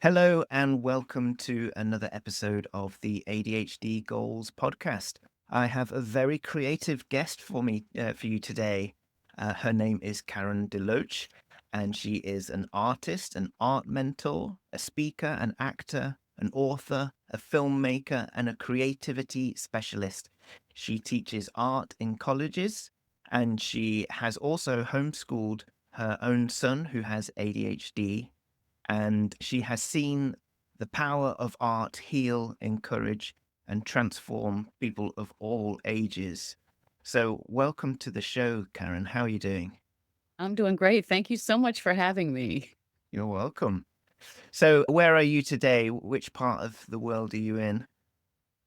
Hello and welcome to another episode of the ADHD Goals Podcast. I have a very creative guest for you today. Her name is Karen Deloach, and she is an artist, an art mentor, a speaker, an actor, an author, a filmmaker, and a creativity specialist. She teaches art in colleges, and she has also homeschooled her own son who has ADHD. And she has seen the power of art heal, encourage, and transform people of all ages. So, welcome to the show, Karen. How are you doing? I'm doing great. Thank you so much for having me. You're welcome. So, where are you today? Which part of the world are you in?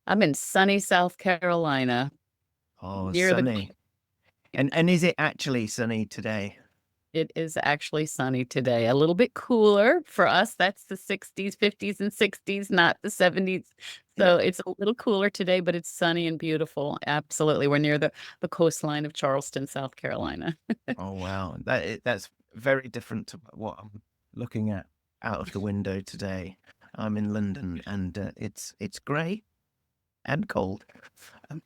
I'm in sunny South Carolina, Oh, near the sunny. And is it actually sunny today? It is actually sunny today. A little bit cooler for us. That's the 60s, 50s, and 60s, not the 70s. So it's a little cooler today, but it's sunny and beautiful. Absolutely. We're near the coastline of Charleston, South Carolina. Oh, wow. That's very different to what I'm looking at out of the window today. I'm in London and it's grey and cold. Um,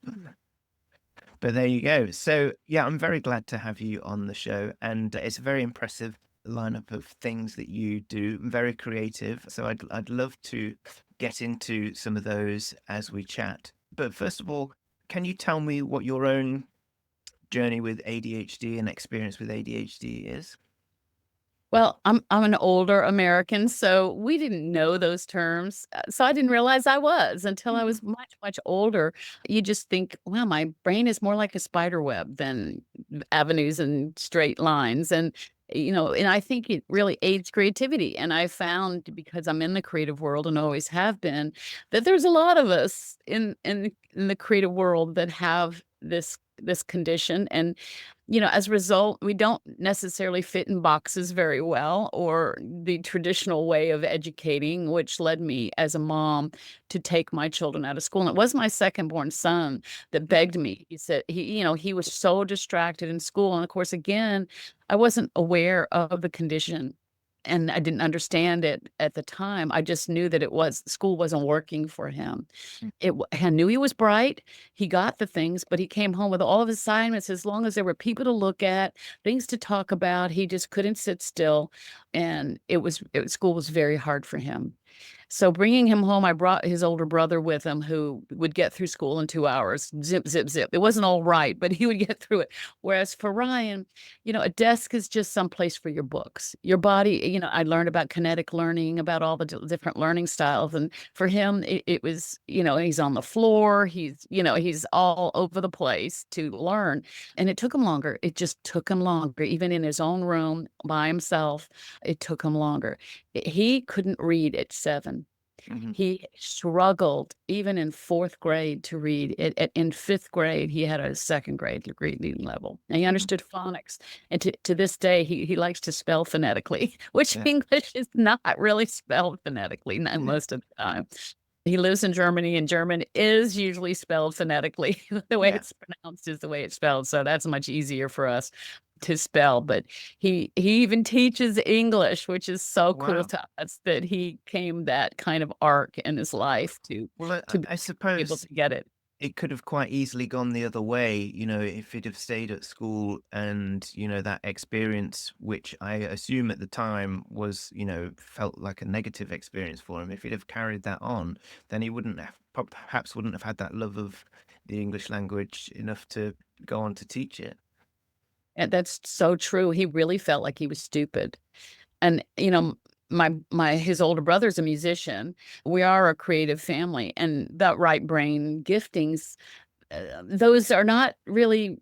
But there you go. So, yeah, I'm very glad to have you on the show. And it's a very impressive lineup of things that you do, very creative. So, I'd love to get into some of those as we chat. But first of all, can you tell me what your own journey with ADHD and experience with ADHD is? Well, I'm an older American, so we didn't know those terms. So I didn't realize I was until I was much older. You just think, wow, my brain is more like a spider web than avenues and straight lines. And I think it really aids creativity. And I found, because I'm in the creative world and always have been, that there's a lot of us in the creative world that have this condition. And as a result, we don't necessarily fit in boxes very well, or the traditional way of educating, which led me as a mom to take my children out of school. And it was my second born son that begged me. He said he was so distracted in school. And of course, again, I wasn't aware of the condition. And I didn't understand it at the time. I just knew that school wasn't working for him. I knew he was bright. He got the things, but he came home with all of his assignments. As long as there were people to look at, things to talk about, he just couldn't sit still. And school was very hard for him. So bringing him home, I brought his older brother with him, who would get through school in 2 hours. Zip, zip, zip. It wasn't all right, but he would get through it. Whereas for Ryan, a desk is just some place for your books. Your body, I learned about kinetic learning, about all the different learning styles. And for him, it was, he's on the floor. He's all over the place to learn. And it took him longer. It just took him longer, even in his own room by himself. It took him longer. He couldn't read at 7. Mhm. He struggled even in 4th grade to read. In 5th grade, he had a 2nd grade reading level. And he understood phonics. And to this day, he likes to spell phonetically, which Yeah. English is not really spelled phonetically most of the time. He lives in Germany, and German is usually spelled phonetically. The way Yeah. it's pronounced is the way it's spelled. So that's much easier for us to spell. But he even teaches English, which is so cool Wow. to us, that he came that kind of arc in his life Well, I, to be I able suppose to get it. it could have quite easily gone the other way, if he'd have stayed at school and, that experience, which I assume at the time was, felt like a negative experience for him. If he'd have carried that on, then he perhaps wouldn't have had that love of the English language enough to go on to teach it. And that's so true. He really felt like he was stupid. And, his older brother's a musician. We are a creative family, and that right brain giftings, those are not really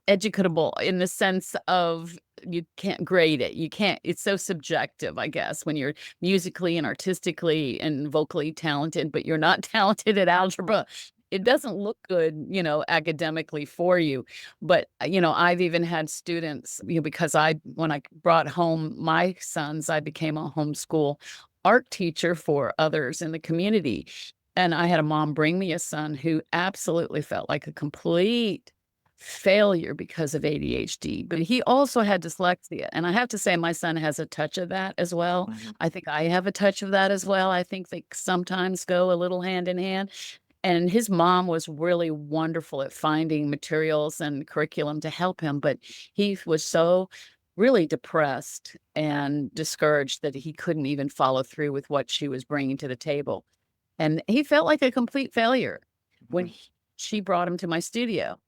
educatable in the sense of you can't grade it. You can't, it's so subjective, I guess, when you're musically and artistically and vocally talented, but you're not talented at algebra. It doesn't look good, academically for you. But, I've even had students, because when I brought home my sons, I became a homeschool art teacher for others in the community. And I had a mom bring me a son who absolutely felt like a complete failure because of ADHD, but he also had dyslexia. And I have to say, my son has a touch of that as well. Mhm. I think I have a touch of that as well. I think they sometimes go a little hand in hand. And his mom was really wonderful at finding materials and curriculum to help him, but he was so really depressed and discouraged that he couldn't even follow through with what she was bringing to the table. And he felt like a complete failure when Mhm. she brought him to my studio.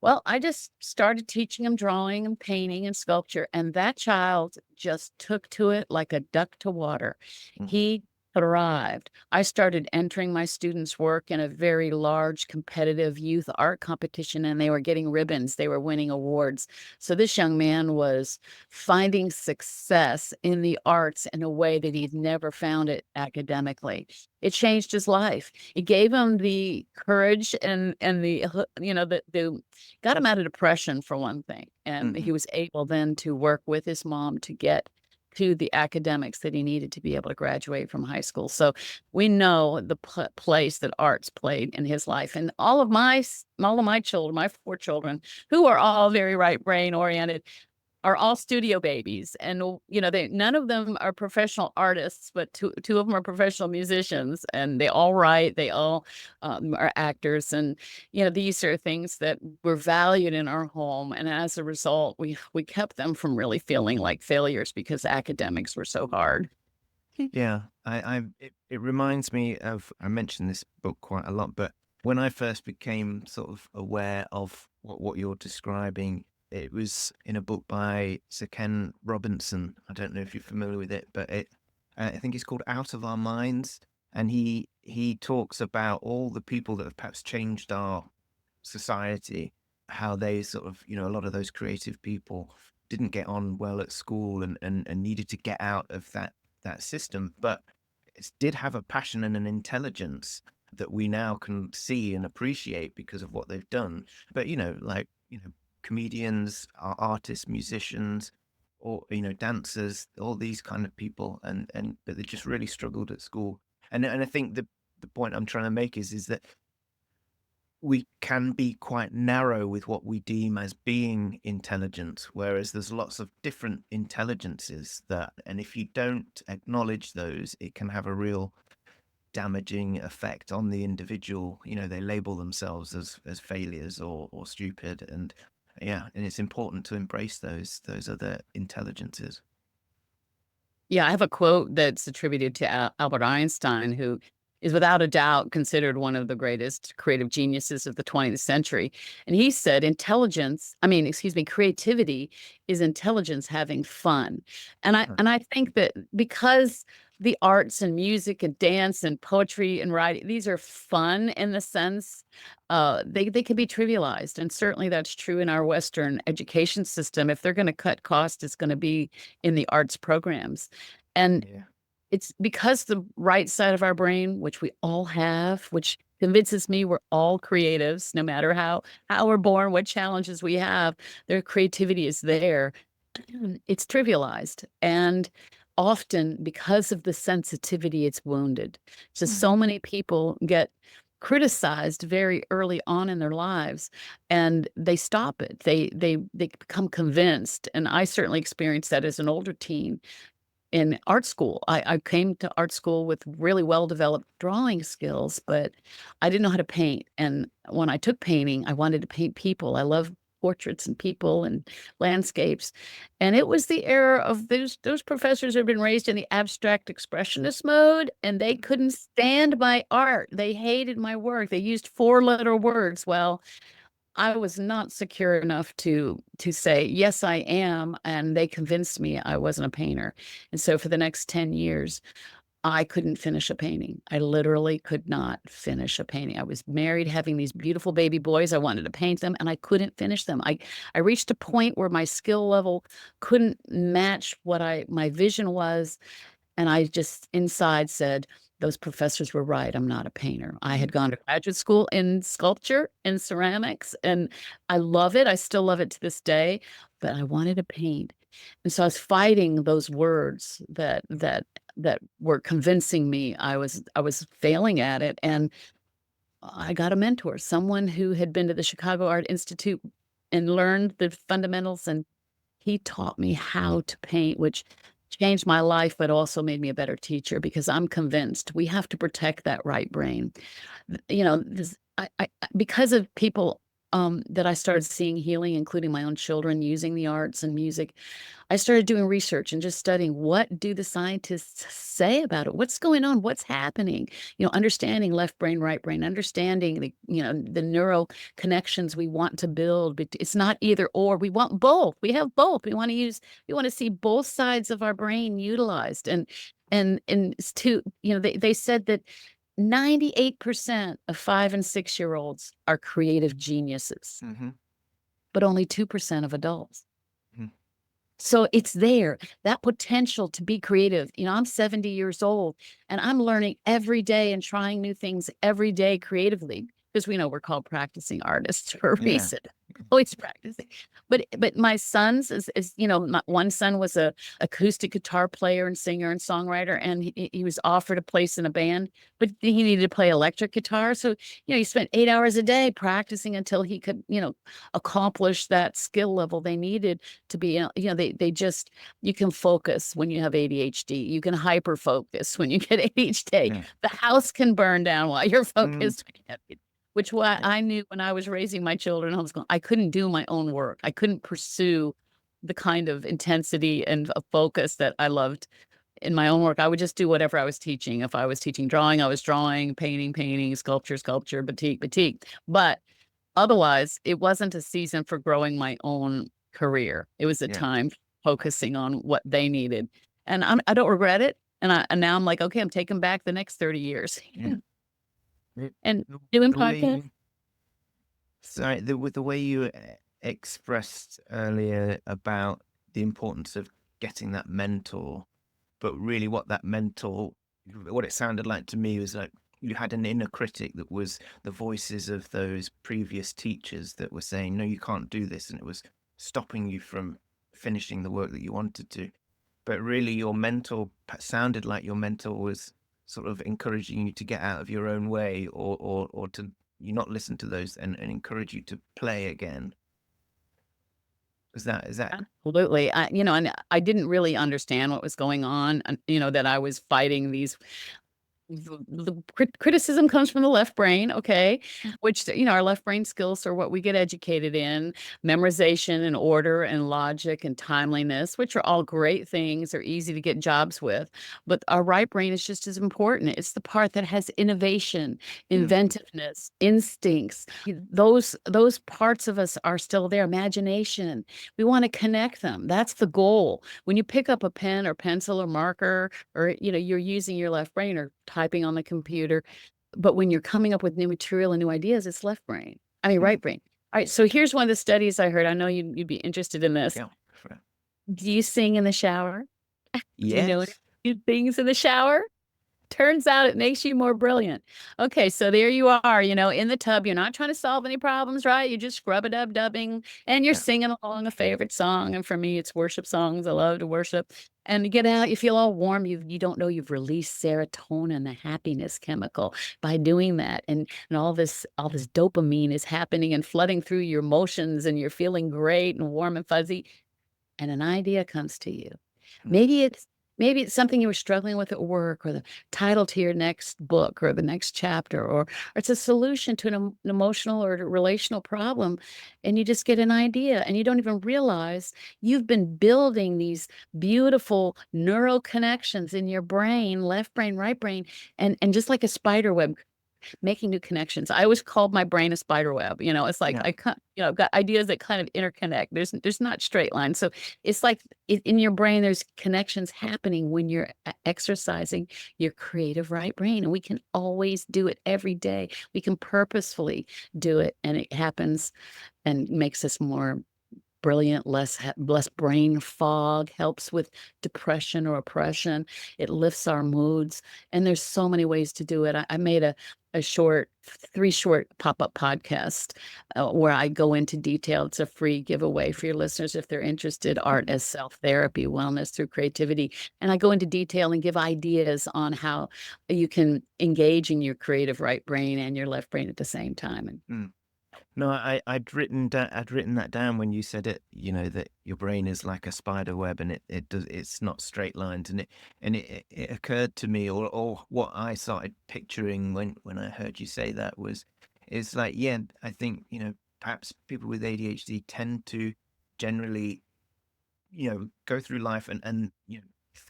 Well, I just started teaching him drawing and painting and sculpture, and that child just took to it like a duck to water. Mhm. He thrived. I started entering my students' work in a very large competitive youth art competition, and they were getting ribbons, they were winning awards. So this young man was finding success in the arts in a way that he'd never found it academically. It changed his life. It gave him the courage and the the got him out of depression for one thing, and he Mhm. was able then to work with his mom to get to the academics that he needed to be able to graduate from high school. So we know the place that arts played in his life, and all of my children, my 4 children, who are all very right brain oriented, are all studio babies, and, they none of them are professional artists, but two of them are professional musicians, and they all write, they all, are actors, and, these are things that were valued in our home, and as a result, we kept them from really feeling like failures because academics were so hard. Yeah, it reminds me of, I mentioned this book quite a lot, but when I first became sort of aware of what you're describing, it was in a book by Sir Ken Robinson. I don't know if you're familiar with it, but I think it's called Out of Our Minds, and he talks about all the people that have perhaps changed our society, how they sort of, a lot of those creative people didn't get on well at school and needed to get out of that system, but did have a passion and an intelligence that we now can see and appreciate because of what they've done. But like comedians, artists, musicians, or dancers, all these kind of people, and but they just really struggled at school. And I think the point I'm trying to make is that we can be quite narrow with what we deem as being intelligent, whereas there's lots of different intelligences and if you don't acknowledge those, it can have a real damaging effect on the individual. They label themselves as failures or stupid, and yeah, and it's important to embrace those other intelligences. Yeah, I have a quote that's attributed to Albert Einstein, who is without a doubt considered one of the greatest creative geniuses of the 20th century. And he said, creativity is intelligence having fun. And I Huh. and I think that because the arts and music and dance and poetry and writing, these are fun in the sense they can be trivialized. And certainly that's true in our Western education system. If they're going to cut costs, it's going to be in the arts programs. And Yeah. it's because the right side of our brain, which we all have, which convinces me we're all creatives, no matter how we're born, what challenges we have, their creativity is there. It's trivialized, and often because of the sensitivity, it's wounded. So Mhm. many people get criticized very early on in their lives, and they stop it. They become convinced, and I certainly experienced that as an older teen in art school. I came to art school with really well-developed drawing skills, but I didn't know how to paint, and when I took painting, I wanted to paint people. I love portraits and people and landscapes, and it was the era of those professors who had been raised in the abstract expressionist mode, and they couldn't stand my art. They hated my work. They used four-letter words. Well, I was not secure enough to say, "Yes, I am," and they convinced me I wasn't a painter. And so for the next 10 years, I couldn't finish a painting. I literally could not finish a painting. I was married, having these beautiful baby boys. I wanted to paint them, and I couldn't finish them. I reached a point where my skill level couldn't match what my vision was, and I just inside said, "Those professors were right, I'm not a painter." I had Mhm. gone to graduate school in sculpture and ceramics, and I love it, I still love it to this day, but I wanted to paint. And so I was fighting those words that were convincing me I was failing at it, and I got a mentor, someone who had been to the Chicago Art Institute and learned the fundamentals. And he taught me how to paint, which changed my life, but also made me a better teacher because I'm convinced we have to protect that right brain. Because of people that I started seeing healing, including my own children using the arts and music, I started doing research and just studying what do the scientists say about it? What's going on? What's happening? Understanding left brain, right brain, understanding the neural connections we want to build. But it's not either or. We want both. We have both. We want to see both sides of our brain utilized. They said that 98% of 5 and 6-year-olds are creative geniuses, but only 2% of adults. So it's there, that potential to be creative. I'm 70 years old and I'm learning every day and trying new things every day creatively because we know we're called practicing artists for a reason. Always practicing. But my sons my one son was a acoustic guitar player and singer and songwriter, and he was offered a place in a band, but he needed to play electric guitar. So, he spent 8 hours a day practicing until he could, accomplish that skill level they needed to be, you can focus when you have ADHD. You can hyper focus when you get ADHD. Yeah. The house can burn down while you're focused. Which I knew when I was raising my children, I couldn't do my own work. I couldn't pursue the kind of intensity and focus that I loved in my own work. I would just do whatever I was teaching. If I was teaching drawing, I was drawing, painting, sculpture, batik. But otherwise, it wasn't a season for growing my own career. It was a time focusing on what they needed. And I don't regret it. And now I'm like, okay, I'm taking back the next 30 years. And doing podcasts. With the way you expressed earlier about the importance of getting that mentor, but really what it sounded like to me was like you had an inner critic that was the voices of those previous teachers that were saying, no, you can't do this. And it was stopping you from finishing the work that you wanted to. But really your mentor sounded like your mentor was sort of encouraging you to get out of your own way or to not listen to those and encourage you to play again. Is that Absolutely. And I didn't really understand what was going on, and that I was fighting these. The criticism comes from the left brain, okay, which, our left brain skills are what we get educated in, memorization and order and logic and timeliness, which are all great things, are easy to get jobs with. But our right brain is just as important. It's the part that has innovation, inventiveness, instincts. Those parts of us are still there. Imagination. We want to connect them. That's the goal. When you pick up a pen or pencil or marker, or, you're using your left brain or typing on the computer. But when you're coming up with new material and new ideas, it's right brain. All right. So here's one of the studies I heard. I know you'd be interested in this. Yeah. Do you sing in the shower? Yes. Do you do things in the shower? Turns out it makes you more brilliant. Okay, so there you are, in the tub. You're not trying to solve any problems, right? You're just scrub-a-dub-dubbing, and you're singing along a favorite song. And for me, it's worship songs. I love to worship. And you get out, you feel all warm. You don't know you've released serotonin, the happiness chemical, by doing that. And all this dopamine is happening and flooding through your emotions, and you're feeling great and warm and fuzzy. And an idea comes to you. Maybe it's something you were struggling with at work, or the title to your next book or the next chapter, or it's a solution to an emotional or relational problem. And you just get an idea and you don't even realize you've been building these beautiful neural connections in your brain, left brain, right brain, and just like a spider web, making new connections. I always called my brain a spider web. It's like I got ideas that kind of interconnect. There's not straight lines. So it's like in your brain, there's connections happening when you're exercising your creative right brain. And we can always do it every day. We can purposefully do it, and it happens and makes us more brilliant, less brain fog, helps with depression or oppression. It lifts our moods. And there's so many ways to do it. I made a three short pop-up podcast where I go into detail. It's a free giveaway for your listeners if they're interested. Art as self-therapy, wellness through creativity. And I go into detail and give ideas on how you can engage in your creative right brain and your left brain at the same time. No, I'd written that down when you said it, that your brain is like a spider web and it's not straight lines. And it occurred to me, or what I started picturing when I heard you say that is like, yeah, I think, perhaps people with ADHD tend to generally, go through life and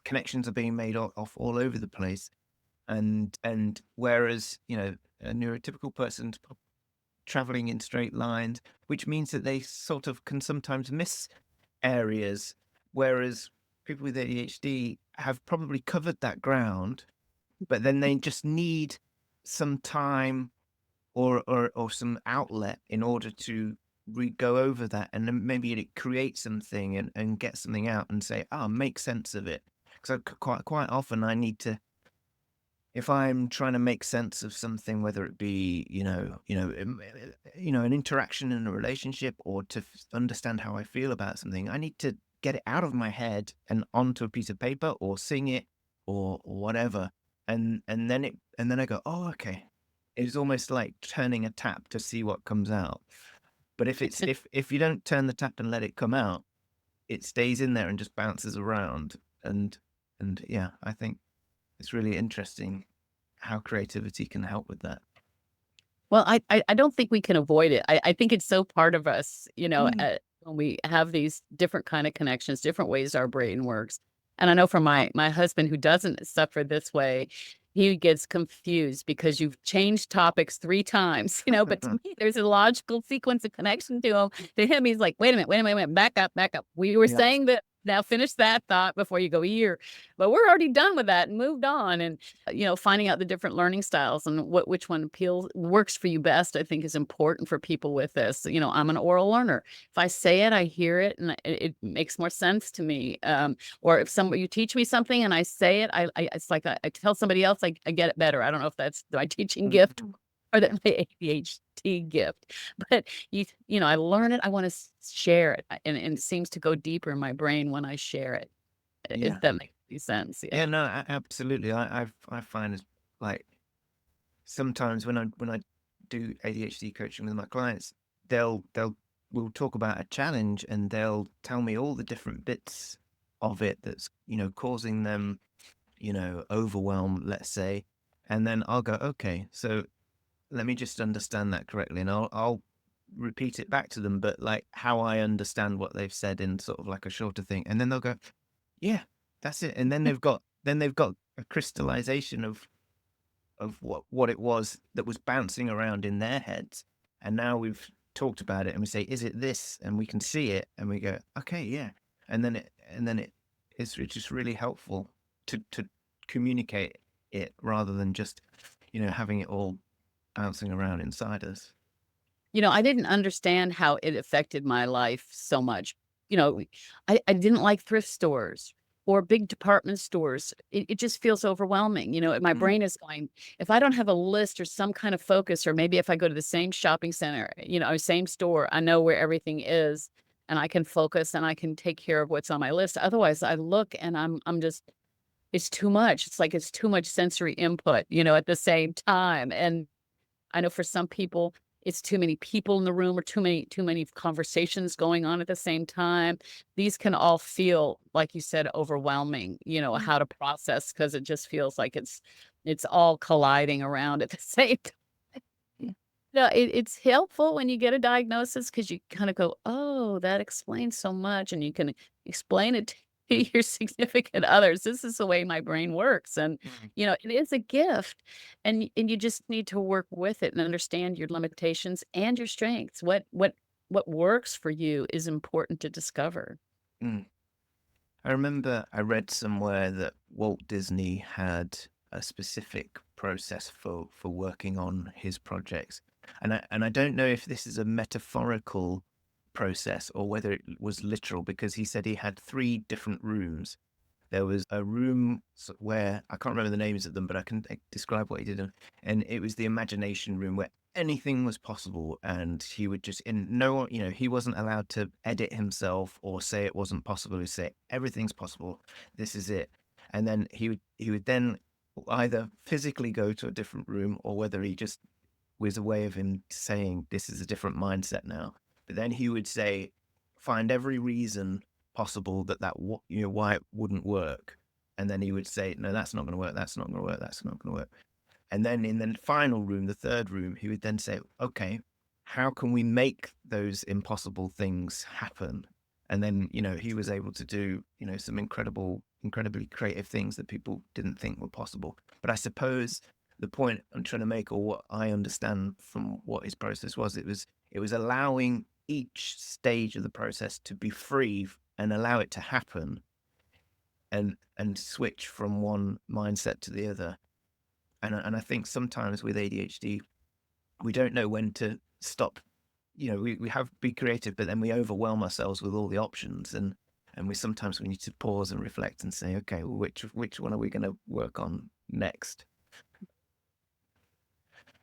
connections are being made off all over the place. And whereas, a neurotypical person's traveling in straight lines, which means that they sort of can sometimes miss areas, whereas people with ADHD have probably covered that ground, but then they just need some time or some outlet in order to go over that, and then maybe it creates something and get something out and say, make sense of it. Because quite often I need to, if I'm trying to make sense of something, whether it be, an interaction in a relationship, or to understand how I feel about something, I need to get it out of my head and onto a piece of paper or sing it or whatever. And then I go, oh, okay. It's almost like turning a tap to see what comes out. But if you don't turn the tap and let it come out, it stays in there and just bounces around. And yeah, I think it's really interesting how creativity can help with that. Well, I don't think we can avoid it. I think it's so part of us, Mm. when we have these different kind of connections, different ways our brain works. And I know for my husband who doesn't suffer this way, he gets confused because you've changed topics 3 times, but to me, there's a logical sequence of connection to him. To him, he's like, wait a minute, back up, back up. We were Yeah. saying that now finish that thought before you go here. But we're already done with that and moved on. And finding out the different learning styles and which one works for you best, I think is important for people with this. I'm an oral learner. If I say it, I hear it, and it makes more sense to me. Or if you teach me something and I say it, it's like I tell somebody else, I get it better. I don't know if that's my teaching gift Mhm. or that my ADHD gift, but I learn it. I want to share it, and it seems to go deeper in my brain when I share it. If Yeah. that makes any sense, yeah. Yeah, no, absolutely. I find it's like sometimes when I do ADHD coaching with my clients, we'll talk about a challenge and they'll tell me all the different bits of it that's, causing them, overwhelm, let's say. And then I'll go, okay, so let me just understand that correctly, and I'll repeat it back to them, but like how I understand what they've said in sort of like a shorter thing, and then they'll go, "Yeah, that's it." And then they've got a crystallization of what it was that was bouncing around in their heads, and now we've talked about it, and we say, "Is it this?" And we can see it, and we go, "Okay, yeah." And then it's just really helpful to communicate it rather than just having it all bouncing around inside us. I didn't understand how it affected my life so much. You know, I didn't like thrift stores or big department stores. It just feels overwhelming. My Mm, brain is going, if I don't have a list or some kind of focus, or maybe if I go to the same shopping center, or same store, I know where everything is and I can focus and I can take care of what's on my list. Otherwise, I look and I'm just, it's too much. It's like it's too much sensory input, at the same time. And I know for some people, it's too many people in the room or too many conversations going on at the same time. These can all feel, like you said, overwhelming, mm, how to process because it just feels like it's all colliding around at the same time. mm, No, it's helpful when you get a diagnosis because you kind of go, oh, that explains so much. And you can explain it to your significant others. This is the way my brain works. And, mm, it is a gift. And you just need to work with it and understand your limitations and your strengths. What works for you is important to discover. mm. I remember I read somewhere that Walt Disney had a specific process for working on his projects. And I don't know if this is a metaphorical process or whether it was literal, because he said he had three different rooms. There was a room where I can't remember the names of them, but I can describe what he did. And it was the imagination room where anything was possible. And he would just, in no one, he wasn't allowed to edit himself or say it wasn't possible. He'd say, everything's possible. This is it. And then he would then either physically go to a different room, or whether he just was a way of him saying, this is a different mindset now. But then he would say, find every reason possible why it wouldn't work. And then he would say, no, that's not going to work. That's not going to work. That's not going to work. And then in the final room, the third room, he would then say, okay, how can we make those impossible things happen? And then, he was able to do, some incredibly creative things that people didn't think were possible. But I suppose the point I'm trying to make, or what I understand from what his process was, it was allowing each stage of the process to be free and allow it to happen, and switch from one mindset to the other. And I think sometimes with ADHD, we don't know when to stop. We have be creative, but then we overwhelm ourselves with all the options, and we need to pause and reflect and say, okay, well, which one are we going to work on next?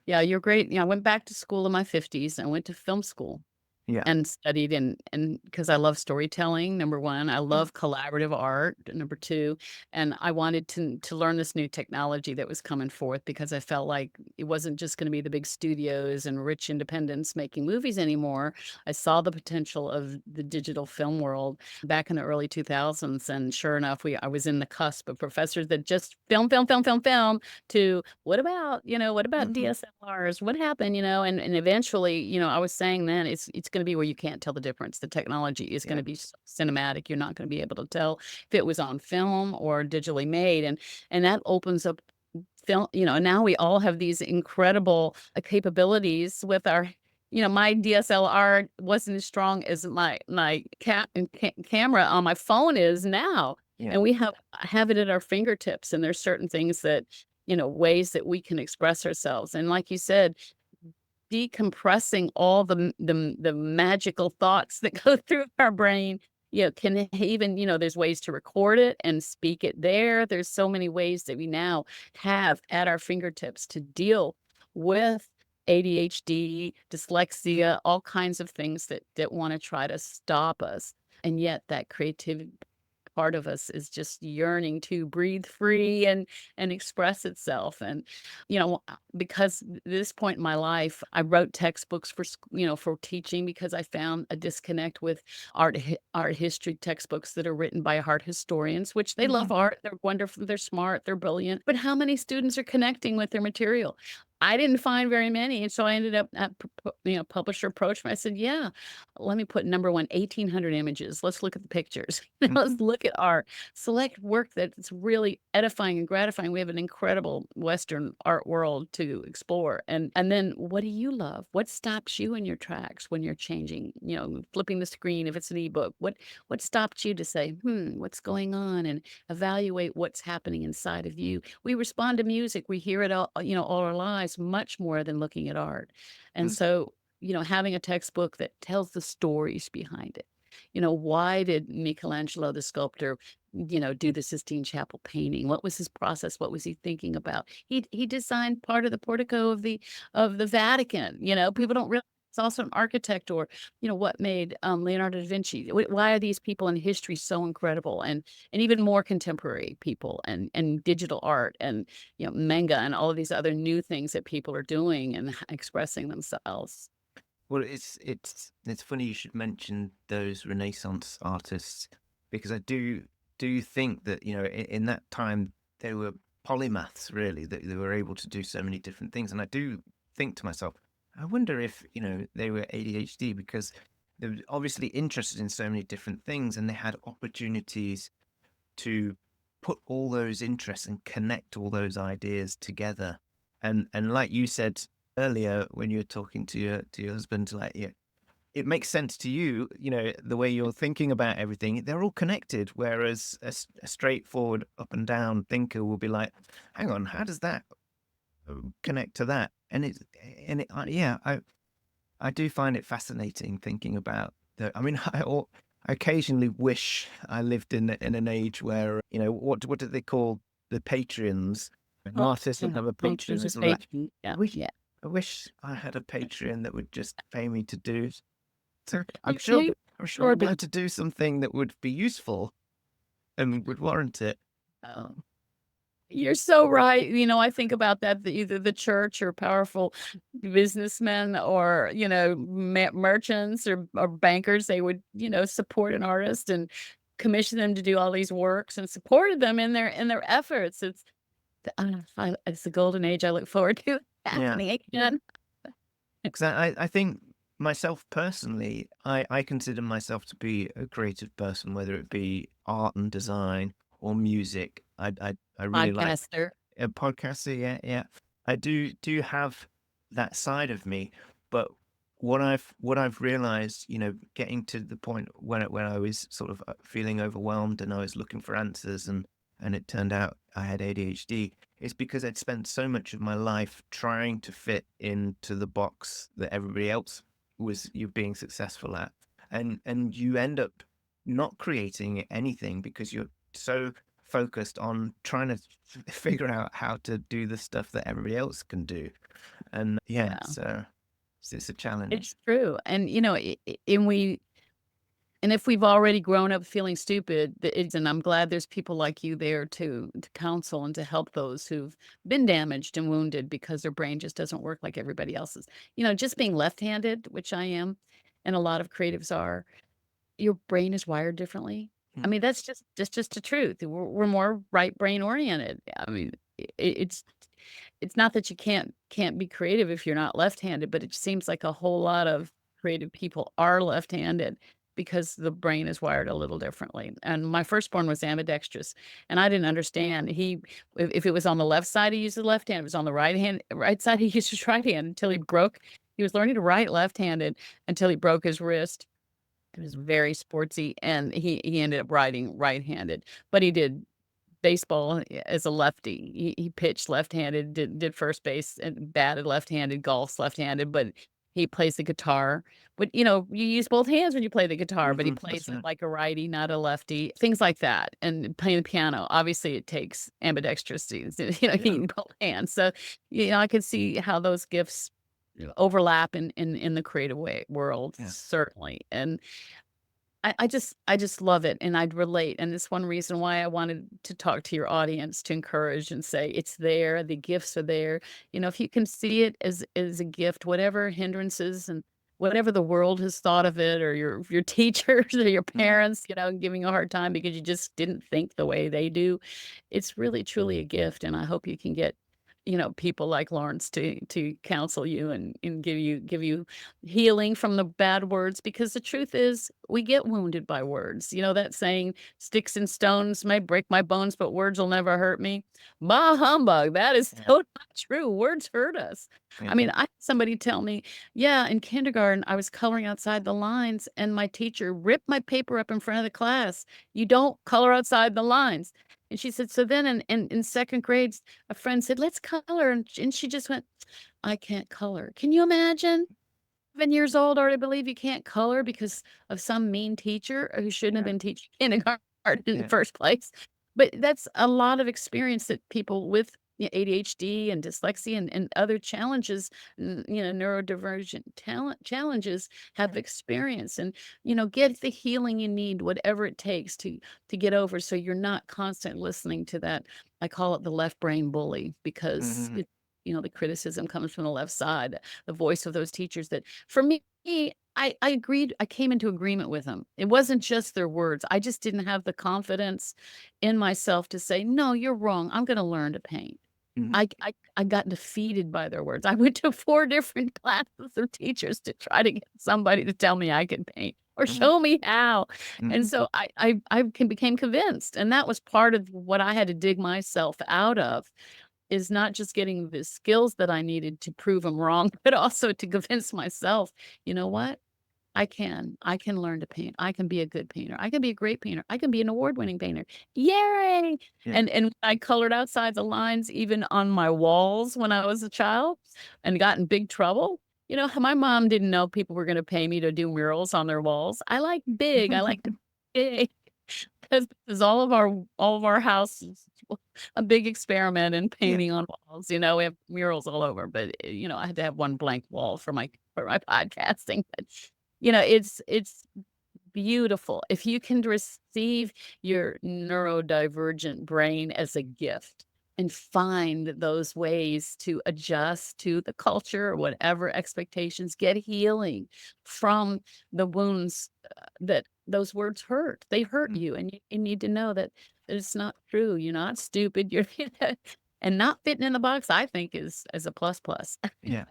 Yeah, you're great. I went back to school in my 50s. I went to film school. Yeah. And studied and because I love storytelling, number 1. I love collaborative art, number 2. And I wanted to learn this new technology that was coming forth because I felt like it wasn't just gonna be the big studios and rich independents making movies anymore. I saw the potential of the digital film world back in the early 2000s, and sure enough, I was in the cusp of professors that just film, film, film, film, film to what about DSLRs? What happened, And eventually, I was saying then it's gonna be where you can't tell the difference. The technology is gonna be cinematic. You're not gonna be able to tell if it was on film or digitally made, and that opens up film, now we all have these incredible, capabilities with our my DSLR wasn't as strong as my camera on my phone is now, Yeah. and we have it at our fingertips, and there's certain things that, ways that we can express ourselves, and like you said, decompressing all the magical thoughts that go through our brain, can even, there's ways to record it and speak it there. There's so many ways that we now have at our fingertips to deal with ADHD, dyslexia, all kinds of things that want to try to stop us. And yet that creativity part of us is just yearning to breathe free and express itself. And because this point in my life, I wrote textbooks for teaching because I found a disconnect with art history textbooks that are written by art historians, which they love art, they're wonderful, they're smart, they're brilliant, but how many students are connecting with their material? I didn't find very many, and so I ended up publisher approached me. I said, "Yeah, let me put number 1, 1,800 images. Let's look at the pictures. Let's look at art. Select work that's really edifying and gratifying. We have an incredible Western art world to explore. And then what do you love? What stops you in your tracks when you're changing, flipping the screen if it's an ebook? What stops you to say, what's going on? And evaluate what's happening inside of you. We respond to music. We hear it all our lives much more than looking at art. And so having a textbook that tells the stories behind it. Why did Michelangelo, the sculptor, do the Sistine Chapel painting? What was his process? What was he thinking about? He designed part of the portico of the Vatican. People don't realize it's also an architect, or what made Leonardo da Vinci. Why are these people in history so incredible, and even more contemporary people, and digital art, and manga, and all of these other new things that people are doing and expressing themselves. Well, it's funny you should mention those Renaissance artists, because I do think that in that time they were polymaths, really, that they were able to do so many different things. And I do think to myself, I wonder if they were ADHD, because they were obviously interested in so many different things, and they had opportunities to put all those interests and connect all those ideas together. And like you said earlier when you were talking to your husband, like, yeah, it makes sense to you, the way you're thinking about everything. They're all connected, whereas a straightforward up and down thinker will be like, hang on, how does that connect to that? Yeah, I do find it fascinating thinking about I mean, I occasionally wish I lived in an age where, what do they call the Patreons? An Oh, artist would have a Patreon. It's like, yeah, wish, yeah. I wish I had a Patreon that would just pay me to do. So You you I'm sure sure I'd be like to do something that would be useful and would warrant it. oh. You're so right. I think about that, either the church or powerful businessmen or, merchants or bankers, they would, support an artist and commission them to do all these works and supported them in their efforts. It's the golden age I look forward to Yeah. happening again. Because I think myself personally, I consider myself to be a creative person, whether it be art and design or music. I really like Podcaster. a podcaster. Yeah, yeah. I do have that side of me, but what I've realized, getting to the point when I was sort of feeling overwhelmed and I was looking for answers, and it turned out I had ADHD, is because I'd spent so much of my life trying to fit into the box that everybody else was you being successful at, and you end up not creating anything because you're so focused on trying to figure out how to do the stuff that everybody else can do. And yeah, Yeah, it's a challenge. it's true. And, and if we've already grown up feeling stupid, and I'm glad there's people like you there to counsel and to help those who've been damaged and wounded because their brain just doesn't work like everybody else's. Just being left-handed, which I am, and a lot of creatives are, your brain is wired differently. I Mm. mean, that's just the truth. We're more right brain oriented. I mean, it's not that you can't be creative if you're not left-handed, but it seems like a whole lot of creative people are left-handed because the brain is wired a little differently. And my firstborn was ambidextrous, and I didn't understand. If it was on the left side, he used the left hand. If it was on the right side, he used his right hand until he broke. He was learning to write left-handed until he broke his wrist. It was very sportsy, and he ended up writing right-handed, but he did baseball as a lefty. He pitched left-handed, did first base, and batted left-handed, golf's left-handed, but he plays the guitar. But, you use both hands when you play the guitar, but he That's plays it right. like a righty, not a lefty, things like that. And playing the piano, obviously, it takes ambidextrosity, Yeah. you need both hands. So, I could see how those gifts overlap in the creative world, Yeah. certainly. And I just love it, and I'd relate, and it's one reason why I wanted to talk to your audience to encourage and say, "It's there, the gifts are there." If you can see it as a gift, whatever hindrances and whatever the world has thought of it, or your teachers or your Mm. parents, giving you a hard time because you just didn't think the way they do, it's really truly a gift, and I hope you can get, people like Lawrence to counsel you and give you healing from the bad words, because the truth is we get wounded by words. That saying, "Sticks and stones may break my bones, but words will never hurt me." Bah humbug. That is Yeah. so not true. Words hurt us. Yeah. I mean, I had somebody tell me, yeah, in kindergarten, I was coloring outside the lines and my teacher ripped my paper up in front of the class. "You don't color outside the lines." And she said, so then in second grade, a friend said, "Let's color." And she just went, "I can't color." Can you imagine? 7 years old, already believe you can't color because of some mean teacher who shouldn't have Yeah. been teaching kindergarten in the Yeah. first place. But that's a lot of experience that people with ADHD and dyslexia and other challenges, neurodivergent talent challenges have experienced. And, get the healing you need, whatever it takes to get over, so you're not constantly listening to that. I call it the left brain bully, because Hmm. the criticism comes from the left side, the voice of those teachers that, for me, I agreed. I came into agreement with them. It wasn't just their words. I just didn't have the confidence in myself to say, "No, you're wrong. I'm gonna learn to paint." Hmm. I got defeated by their words. I went to 4 different classes of teachers to try to get somebody to tell me I could paint or Hmm. show me how. And Hmm. so became convinced, and that was part of what I had to dig myself out of, is not just getting the skills that I needed to prove them wrong, but also to convince myself, "You know what? I can learn to paint. I can be a good painter. I can be a great painter. I can be an award-winning painter. Yay!" Yeah. And I colored outside the lines even on my walls when I was a child and got in big trouble. My mom didn't know people were gonna pay me to do murals on their walls. I like big. I like to big. Because this is all of our houses, a big experiment in Yeah. painting on walls. We have murals all over, but, I had to have one blank wall for my podcasting. But, it's beautiful. If you can receive your neurodivergent brain as a gift, and find those ways to adjust to the culture or whatever expectations, get healing from the wounds that those words hurt. They hurt Mm, you, and you need to know that it's not true. You're not stupid. You're and not fitting in the box, I think, is a plus plus. yeah.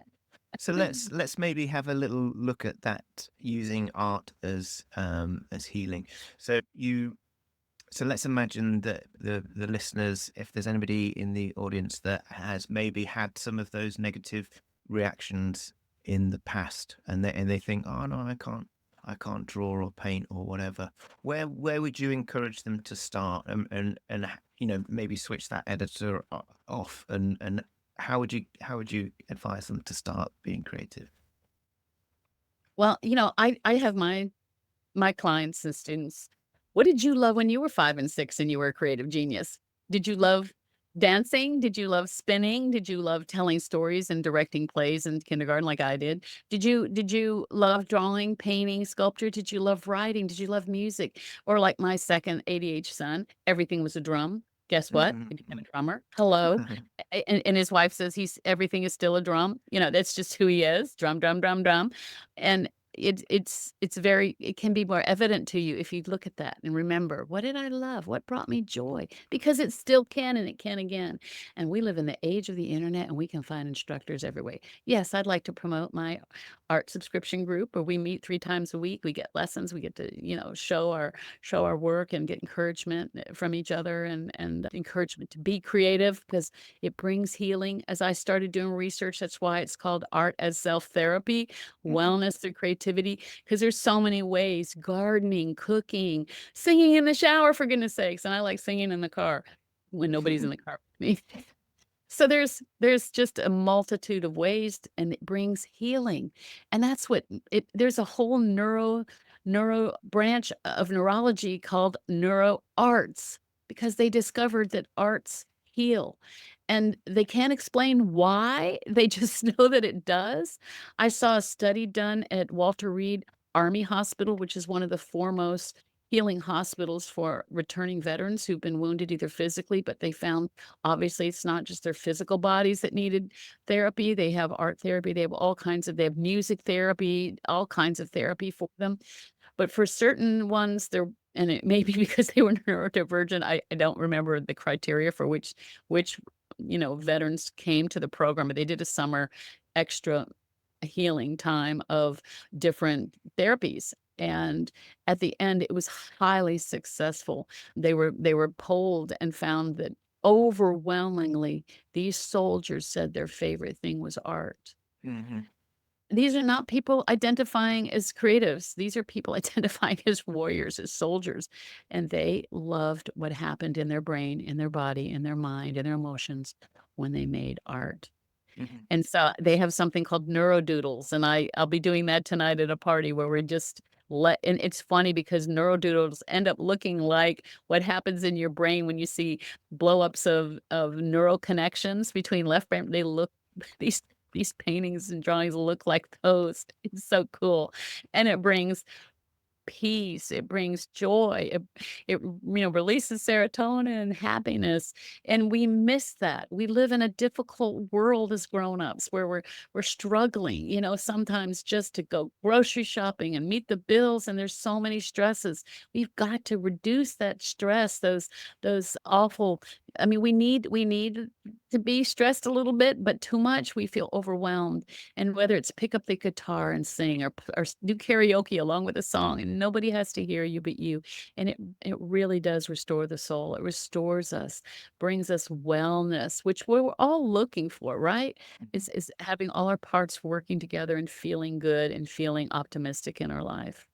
So let's maybe have a little look at that using art as healing. So you so let's imagine that the listeners, if there's anybody in the audience that has maybe had some of those negative reactions in the past, and they think, oh no, I can't draw or paint or whatever. Where would you encourage them to start, and maybe switch that editor off, and how would you advise them to start being creative? Well, I have my clients and students. What did you love when you were 5 and 6 and you were a creative genius? Did you love dancing? Did you love spinning? Did you love telling stories and directing plays in kindergarten like I did? Did you love drawing, painting, sculpture? Did you love writing? Did you love music? Or like my second ADHD son, everything was a drum. Guess what? Mhm. He became a drummer. Hello. And his wife says everything is still a drum. That's just who he is. Drum, drum, drum, drum. And it can be more evident to you if you look at that and remember, what did I love? What brought me joy? Because it still can and it can again. And we live in the age of the internet and we can find instructors every way. Yes, I'd like to promote my art subscription group where we meet 3 times a week. We get lessons, we get to, show our work and get encouragement from each other and encouragement to be creative because it brings healing. As I started doing research, that's why it's called art as self-therapy, Mhm. wellness through creativity, because there's so many ways, gardening, cooking, singing in the shower, for goodness sakes, and I like singing in the car when nobody's in the car with me. So there's just a multitude of ways, and it brings healing, and that's what it there's a whole neuro branch of neurology called neuro arts because they discovered that arts heal, and they can't explain why, they just know that it does. I saw a study done at Walter Reed Army Hospital, which is one of the foremost healing hospitals for returning veterans who've been wounded either physically, but they found obviously it's not just their physical bodies that needed therapy. They have art therapy, they have music therapy, all kinds of therapy for them. But for certain ones, and it may be because they were neurodivergent. I don't remember the criteria for which veterans came to the program, but they did a summer extra healing time of different therapies. And at the end, it was highly successful. They were polled and found that overwhelmingly these soldiers said their favorite thing was art. Mhm. These are not people identifying as creatives. These are people identifying as warriors, as soldiers, and they loved what happened in their brain, in their body, in their mind, in their emotions when they made art. Mhm. And so they have something called neurodoodles, and I'll be doing that tonight at a party where we're just and it's funny because neurodoodles end up looking like what happens in your brain when you see blowups of neural connections between left brain. They look these these paintings and drawings look like those. It's so cool. And it brings peace, it brings joy, it releases serotonin and happiness, and we miss that. We live in a difficult world as grown-ups where we're struggling, sometimes just to go grocery shopping and meet the bills, and there's so many stresses. We've got to reduce that stress, those awful we need to be stressed a little bit, but too much, we feel overwhelmed. And whether it's pick up the guitar and sing or do karaoke along with a song, and nobody has to hear you but you. And it really does restore the soul. It restores us, brings us wellness, which we're all looking for, right? Is having all our parts working together and feeling good and feeling optimistic in our life.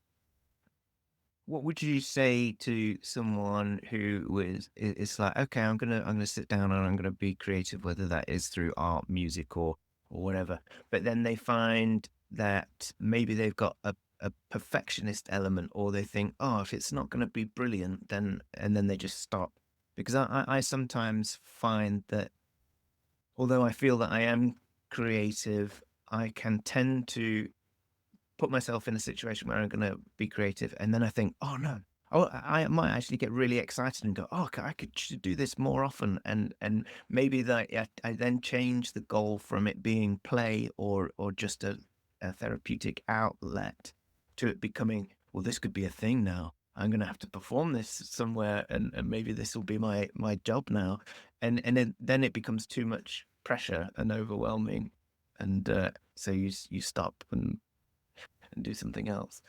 What would you say to someone who is like, okay, I'm gonna sit down and I'm gonna be creative, whether that is through art, music, or whatever. But then they find that maybe they've got a perfectionist element, or they think, oh, if it's not gonna be brilliant, then they just stop. Because I sometimes find that although I feel that I am creative, I can tend to put myself in a situation where I'm going to be creative, and then I think, oh no, Oh, I might actually get really excited and go, "Oh, I should do this more often," and maybe that I then change the goal from it being play or just a therapeutic outlet to it becoming, well, this could be a thing now. I'm gonna have to perform this somewhere, and maybe this will be my job now, and then it becomes too much pressure and overwhelming, and so you stop and do something else.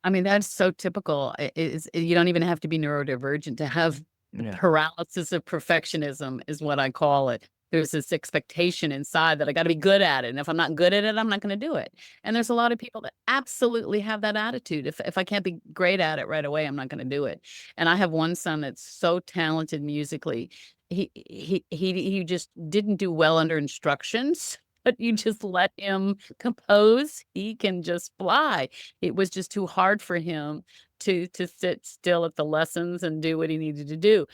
I mean, that's so typical. You don't even have to be neurodivergent to have the Yeah, paralysis of perfectionism is what I call it. There's this expectation inside that I gotta be good at it, and if I'm not good at it, I'm not gonna do it. And there's a lot of people that absolutely have that attitude. If I can't be great at it right away, I'm not gonna do it. And I have one son that's so talented musically. He just didn't do well under instructions, but you just let him compose, he can just fly. It was just too hard for him to sit still at the lessons and do what he needed to do.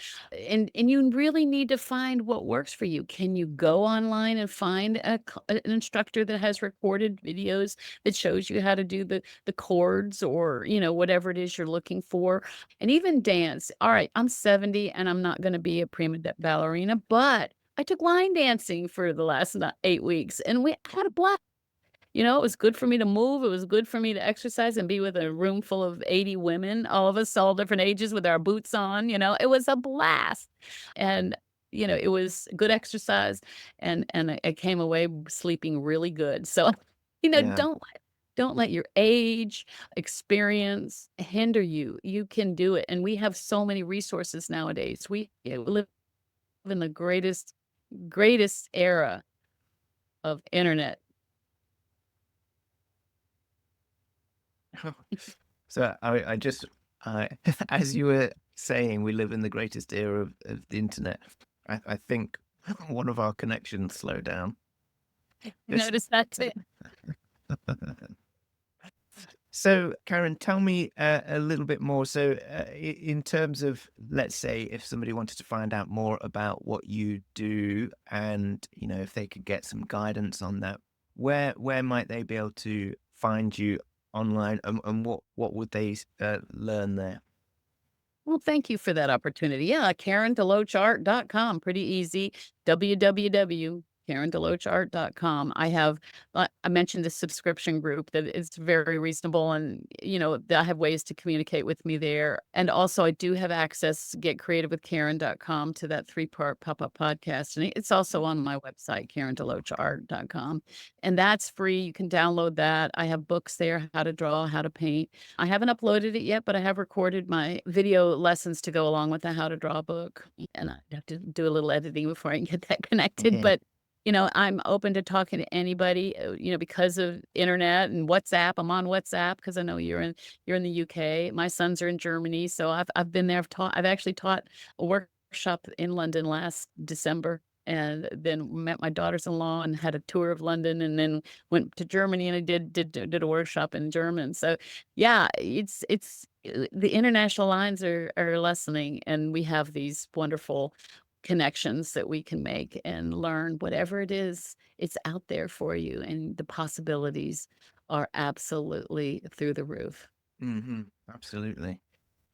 And you really need to find what works for you. Can you go online and find an instructor that has recorded videos that shows you how to do the chords or, whatever it is you're looking for? And even dance. All right, I'm 70 and I'm not going to be a ballerina, but I took line dancing for the last 8 weeks and we had a blast. It was good for me to move, it was good for me to exercise and be with a room full of 80 women, all of us, all different ages with our boots on, it was a blast. And, it was good exercise and I came away sleeping really good. So, yeah. don't let your age, experience hinder you. You can do it. And we have so many resources nowadays. We live in the greatest era of internet. So I just as you were saying, we live in the greatest era of the internet. I think one of our connections slowed down. Just Notice that too. so, Karen, tell me a little bit more. So, in terms of, let's say, if somebody wanted to find out more about what you do, and if they could get some guidance on that, where might they be able to find you online, and what would they learn there? Well, thank you for that opportunity. Yeah, KarenDeloachArt.com, pretty easy. www.KarenDeloachArt.com. I mentioned the subscription group that is very reasonable and, I have ways to communicate with me there. And also I do have access, getcreativewithkaren.com, to that 3-part pop-up podcast. And it's also on my website, KarenDeloachArt.com. And that's free. You can download that. I have books there, how to draw, how to paint. I haven't uploaded it yet, but I have recorded my video lessons to go along with the how to draw book, and I have to do a little editing before I can get that connected, Yeah, but, I'm open to talking to anybody, because of internet and WhatsApp. I'm on WhatsApp because I know you're in the UK. My sons are in Germany, so I've been there. I've actually taught a workshop in London last December, and then met my daughters-in-law and had a tour of London, and then went to Germany and I did a workshop in German. So, yeah, the international lines are lessening, and we have these wonderful connections that we can make and learn whatever it is, it's out there for you, and the possibilities are absolutely through the roof. absolutely.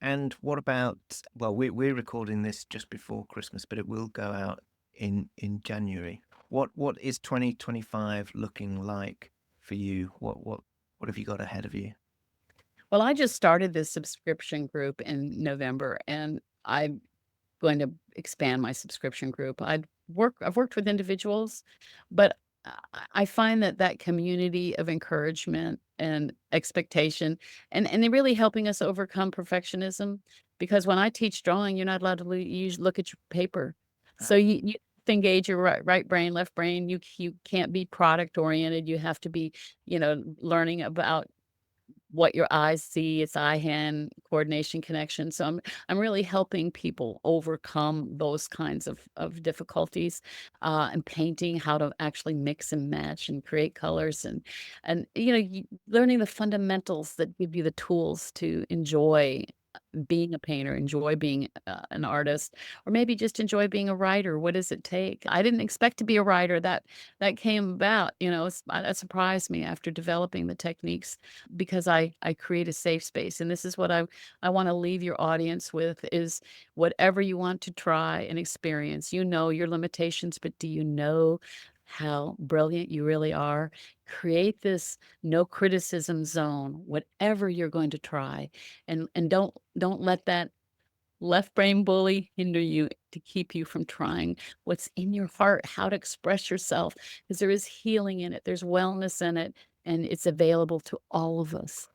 And what about, well, we're recording this just before Christmas, but it will go out in January. What is 2025 looking like for you? What have you got ahead of you? Well, I just started this subscription group in November, and I'm going to expand my subscription group. I've worked with individuals, but I find that community of encouragement and expectation, and they're really helping us overcome perfectionism. Because when I teach drawing, you're not allowed to look at your paper, so you have to engage your right brain, left brain. You can't be product oriented. You have to be, learning about what your eyes see. It's eye-hand coordination connection. So I'm really helping people overcome those kinds of difficulties, and painting, how to actually mix and match and create colors, and learning the fundamentals that give you the tools to enjoy being a painter, enjoy being an artist, or maybe just enjoy being a writer. What does it take? I didn't expect to be a writer. That came about, that surprised me after developing the techniques because I create a safe space. And this is what I want to leave your audience with is whatever you want to try and experience. You know your limitations, but do you know how brilliant you really are? Create this no criticism zone, whatever you're going to try. And don't let that left brain bully hinder you to keep you from trying what's in your heart, how to express yourself, because there is healing in it, there's wellness in it, and it's available to all of us.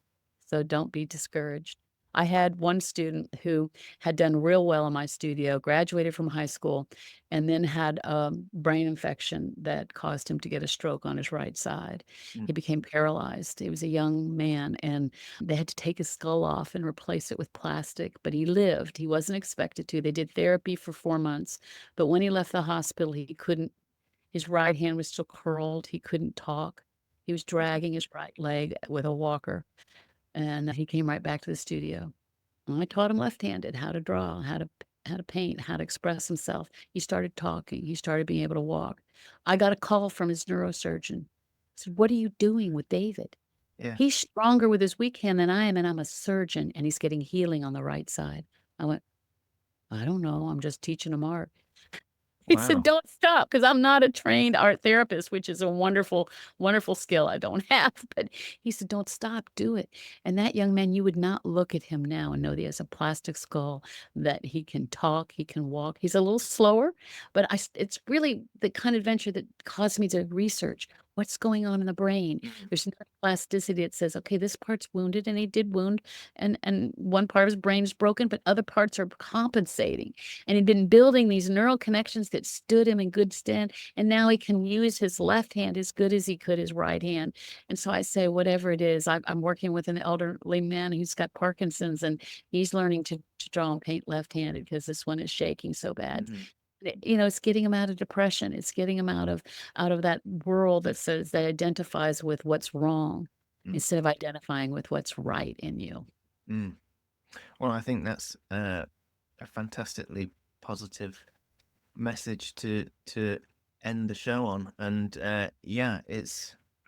So don't be discouraged. I had one student who had done real well in my studio, graduated from high school, and then had a brain infection that caused him to get a stroke on his right side. Mm. He became paralyzed. He was a young man, and they had to take his skull off and replace it with plastic, but he lived. He wasn't expected to. They did therapy for 4 months, but when he left the hospital, he couldn't his right hand was still curled. He couldn't talk. He was dragging his right leg with a walker, and he came right back to the studio. And I taught him left-handed how to draw, how to paint, how to express himself. He started talking. He started being able to walk. I got a call from his neurosurgeon. I said, "What are you doing with David? Yeah. He's stronger with his weak hand than I am, and I'm a surgeon, and he's getting healing on the right side." I went, "I don't know. I'm just teaching him art." He said, Wow. "Don't stop, because 'cause I'm not a trained art therapist," which is a wonderful, wonderful skill I don't have, but he said, "Don't stop, do it." And that young man, you would not look at him now and know that he has a plastic skull, that he can talk, he can walk. He's a little slower, but it's really the kind of adventure that caused me to research what's going on in the brain. Mhm. There's neuroplasticity that says, "Okay, this part's wounded," and he did wound, and one part of his brain is broken, but other parts are compensating. And he'd been building these neural connections that stood him in good stead, and now he can use his left hand as good as he could his right hand. And so I say, whatever it is, I'm working with an elderly man who's got Parkinson's, and he's learning to draw and paint left-handed because this one is shaking so bad. Mhm. It's getting him out of depression. It's getting him out of that world that identifies with what's wrong Mm. instead of identifying with what's right in you. Mm. Well, I think that's a fantastically positive message to end the show on, and yeah,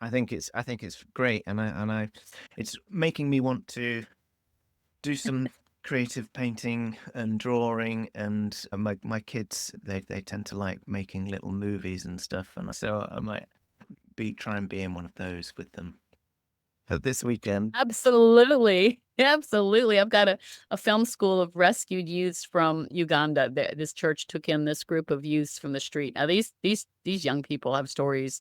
I think it's great, and it's making me want to do some creative painting and drawing, and my kids they tend to like making little movies and stuff, and so I might try and be in one of those with them this weekend. Absolutely. Absolutely. I've got a film school of rescued youths from Uganda. This church took in this group of youths from the street. Now, these young people have stories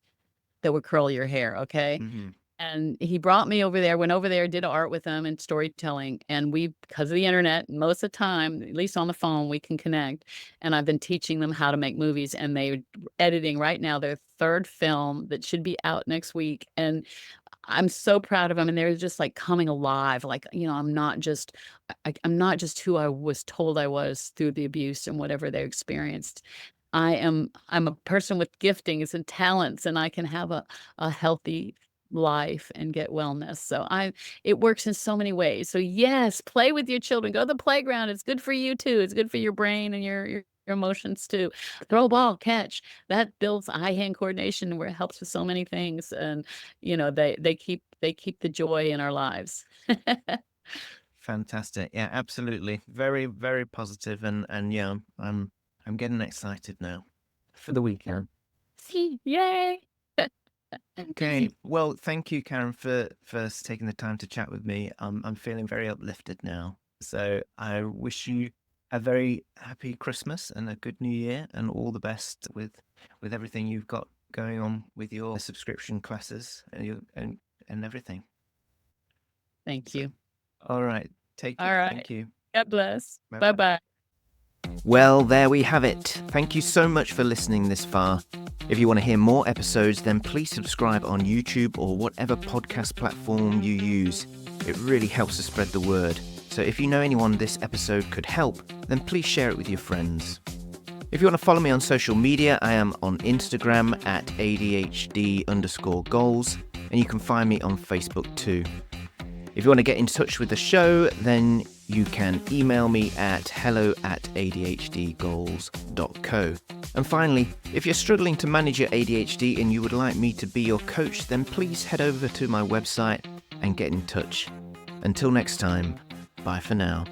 that would curl your hair, okay? Hmm. And he brought me over there, went over there, did art with them and storytelling. And because of the internet, most of the time, at least on the phone, we can connect. And I've been teaching them how to make movies. And they're editing right now their third film that should be out next week. And I'm so proud of them, and they're just, like, coming alive, like, I'm not just who I was told I was through the abuse and whatever they experienced. I'm a person with giftings and talents, and I can have a healthy life and get wellness, so it works in so many ways. So, yes, play with your children, go to the playground, it's good for you too, it's good for your brain and your emotions too. Throw a ball, catch. That builds eye-hand coordination where it helps with so many things, and, they keep the joy in our lives. Fantastic. Yeah, absolutely. Very, very positive, and yeah, I'm getting excited now for the weekend. See, yay. Okay. Well, thank you, Karen, for taking the time to chat with me. I'm feeling very uplifted now. So I wish you a very happy Christmas and a good New Year, and all the best with everything you've got going on with your subscription classes and everything. Thank you. All right. Take All care. right. Thank you. God bless. Bye-bye. Bye-bye. Well, there we have it. Thank you so much for listening this far. If you want to hear more episodes, then please subscribe on YouTube or whatever podcast platform you use. It really helps to spread the word. So if you know anyone this episode could help, then please share it with your friends. If you want to follow me on social media, I am on Instagram at ADHD_goals, and you can find me on Facebook too. If you want to get in touch with the show, then you can email me at hello@adhdgoals.co. And finally, if you're struggling to manage your ADHD and you would like me to be your coach, then please head over to my website and get in touch. Until next time, bye for now.